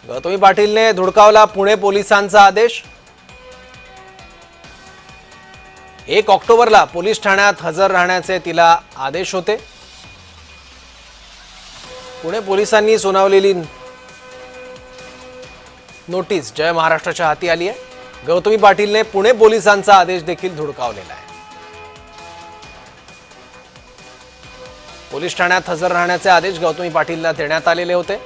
गौतमी पाटीलने धुडकावला पुणे पोलिसांचा आदेश। 1 ऑक्टोबरला पोलीस ठाण्यात हजर राहण्याचे तिला आदेश होते। पुणे पोलिसांनी सुनावलेली नोटीस जय महाराष्ट्राच्या हाती आली आहे। गौतमी पाटीलने पुणे पोलिसांचा आदेश देखील धुडकावलेला आहे। पोलीस ठाण्यात हजर राहण्याचे आदेश गौतमी पाटीलला देण्यात आलेले होते,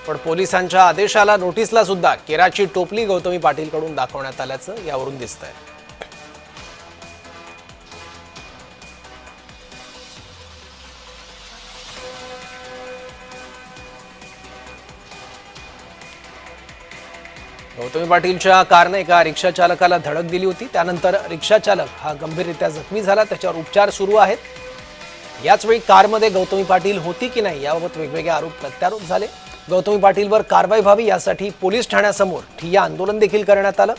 पण पोलिसांच्या आदेशाला नोटीसला सुद्धा केराची टोपली गौतमी पाटीलकडून दाखवण्यात आल्याचं यावरून दिसतंय। गौतमी पाटीलच्या कारने एका रिक्षा चालकाला धडक दिली होती। त्यानंतर रिक्षा चालक हा गंभीररित्या जखमी झाला, त्याच्यावर उपचार सुरू आहेत। याचवेळी कारमध्ये गौतमी पाटील होती की नाही याबाबत वेगवेगळे आरोप प्रत्यारोप झाले। गौतमी पाटीलवर कारवाई व्हावी यासाठी पोलीस ठाण्यासमोर ठिय्या आंदोलन देखील करण्यात आलं।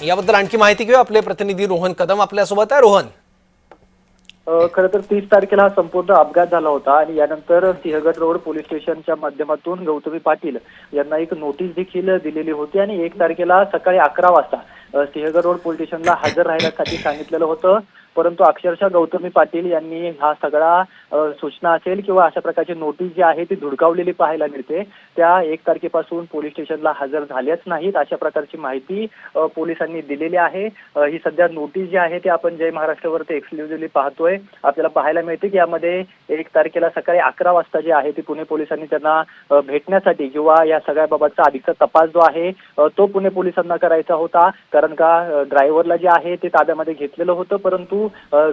याबद्दल आणखी माहिती घेऊ, आपले प्रतिनिधी रोहन कदम आपल्यासोबत आहे। रोहन, खरं तर 30 तारखेला हा संपूर्ण अपघात झाला होता आणि यानंतर सिंहगड रोड पोलीस स्टेशनच्या माध्यमातून गौतमी पाटील यांना एक नोटीस देखील दिलेली होती आणि 1 तारखेला सकाळी 11 वाजता सिंहगड रोड पोलीस स्टेशनला हजर राहण्यासाठी सांगितलेलं होतं। परंतु अक्षरशः गौतमी पाटील यांनी हा सगळा सूचना असेल किंवा अशा प्रकारची नोटीस जी आहे ती धुडकावलेली पाहायला मिळते। त्या 1 तारखेपासून पोलीस स्टेशनला हजर झाल्याच नाहीत, अशा प्रकारची माहिती पोलिसांनी दिलेली आहे। ही सध्या नोटीस जी आहे ती आपण जय महाराष्ट्रावरती एक्सक्लुझिव्हली पाहतोय। आपल्याला पाहायला मिळते की यामध्ये 1 तारखेला सकाळी 11 वाजता जे आहे ती पुणे पोलिसांनी त्यांना भेटण्यासाठी किंवा या सगळ्या बाबतचा अधिकचा तपास जो आहे तो पुणे पोलिसांना करायचा होता, कारण का ड्रायव्हरला जे आहे ते ताब्यामध्ये घेतलेलं होतं, परंतु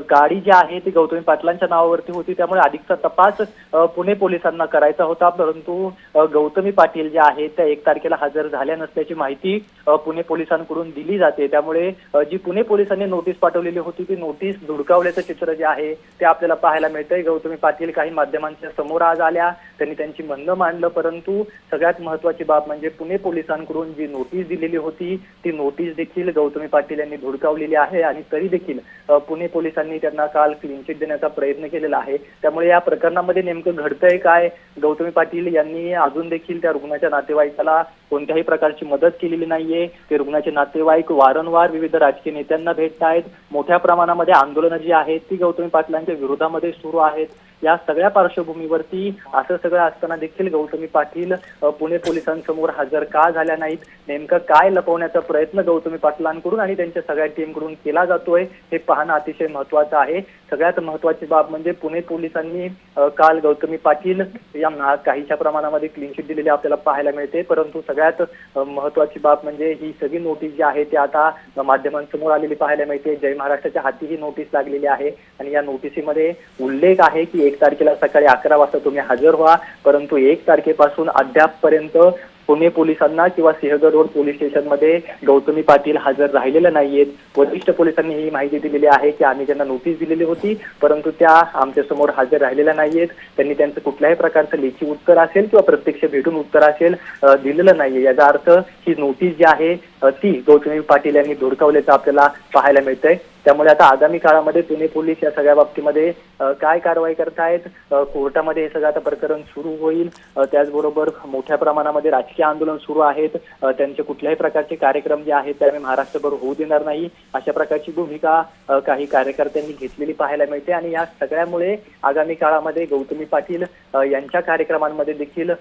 गाडी जी आहे ती गौतमी पाटलांच्या नावावरती होती, त्यामुळे अधिकचा तपास पुणे पोलिसांना करायचा होता। परंतु गौतमी पाटील जे आहे त्या 1 तारखेला हजर झाल्या नसल्याची माहिती पुणे पोलिसांकडून दिली जाते। त्यामुळे जी पुणे पोलिसांनी नोटीस पाठवलेली होती ती नोटीस धुडकावल्याचं चित्र जे आहे ते आपल्याला पाहायला मिळतंय। गौतमी पाटील काही माध्यमांच्या समोर आज आल्या, त्यांनी त्यांची म्हणणं मांडलं, परंतु सगळ्यात महत्त्वाची बाब म्हणजे पुणे पोलिसांकडून जी नोटीस दिलेली होती ती नोटीस देखील गौतमी पाटील यांनी धुडकावलेली आहे आणि तरी देखील पुणे पोलिसांनी त्यांना काल क्लीन चिट देण्याचा प्रयत्न केलेला आहे। त्यामुळे या प्रकरणामध्ये नेमकं घडतंय काय, गौतमी पाटील यांनी अजून देखील त्या रुग्णाच्या नातेवाईकाला कोणत्याही प्रकारची मदत केलेली नाहीये। ते रुग्णाचे नातेवाईक वारंवार विविध राजकीय नेत्यांना भेटतायत, मोठ्या प्रमाणामध्ये आंदोलनं जी आहेत ती गौतमी पाटलांच्या विरोधामध्ये सुरू आहेत। या सगळ्या पार्श्वभूमीवरती असं सगळं असताना देखील गौतमी पाटील पुणे पोलिसांसमोर हजर का झाल्या नाहीत, नेमकं काय लपवण्याचा प्रयत्न गौतमी पाटलांकडून आणि त्यांच्या सगळ्या टीमकडून केला जातोय हे पाहणं अतिशय महत्त्वाचं आहे। सगळ्यात महत्त्वाची बाब म्हणजे पुणे पोलिसांनी काल गौतमी पाटील यांना काहीशा प्रमाणामध्ये क्लीन चिट दिलेली आपल्याला पाहायला मिळते, परंतु सगळ्यात महत्त्वाची बाब म्हणजे ही सगळी नोटीस जी आहे ती आता माध्यमांसमोर आलेली पाहायला मिळते। जय महाराष्ट्राच्या हाती ही नोटीस लागलेली आहे आणि या नोटिसीमध्ये उल्लेख आहे की 1 तारखेला सकाळी 11 वाजता तुम्ही हजर व्हा, परंतु 1 तारखेपासून अद्यापपर्यंत पुणे पोलिसांना किंवा सिंहगड रोड पोलीस स्टेशनमध्ये गौतमी पाटील हजर राहिलेले नाहीयेत। वरिष्ठ पोलिसांनी ही माहिती दिलेली आहे की आम्ही त्यांना नोटीस दिलेली होती, परंतु त्या आमच्या समोर हजर राहिलेल्या नाहीयेत। त्यांनी त्यांचं कुठल्याही प्रकारचं लेखी उत्तर असेल किंवा प्रत्यक्ष भेटून उत्तर असेल दिलेलं नाहीये। याचा अर्थ ही नोटीस जी आहे ती गौतमी पाटील यांनी धुडकावल्याचं आपल्याला पाहायला मिळतंय। त्यामुळे आता आगामी काळामध्ये पुणे पोलीस या सगळ्या बाबतीमध्ये काय कारवाई करतायत, कोर्टामध्ये हे सगळं आता प्रकरण सुरू होईल। त्याचबरोबर मोठ्या प्रमाणामध्ये राजकीय आंदोलन सुरू आहेत, त्यांचे कुठल्याही प्रकारचे कार्यक्रम जे आहेत ते आम्ही महाराष्ट्रभर होऊ देणार नाही, अशा प्रकारची भूमिका काही कार्यकर्त्यांनी घेतलेली पाहायला मिळते। आणि या सगळ्यामुळे आगामी काळामध्ये गौतमी पाटील यांच्या कार्यक्रमांमध्ये देखील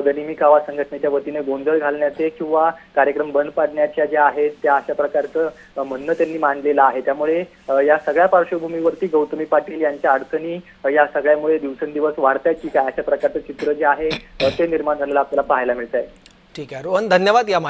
गनिमी कावा संघटनेच्या वतीने गोंधळ घालण्याचे किंवा कार्यक्रम बंद पाडण्याच्या ज्या आहेत त्या अशा प्रकारचं म्हणणं त्यांनी मांडलेलं आहे। त्यामुळे या सगळ्या पार्श्वभूमीवरती गौतमी पाटील यांच्या अडचणी या सगळ्यामुळे दिवसेंदिवस वाढतायत की काय, अशा प्रकारचं चित्र जे आहे ते निर्माण झालेलं आपल्याला पाहायला मिळत आहे। ठीक आहे रोहन, धन्यवाद या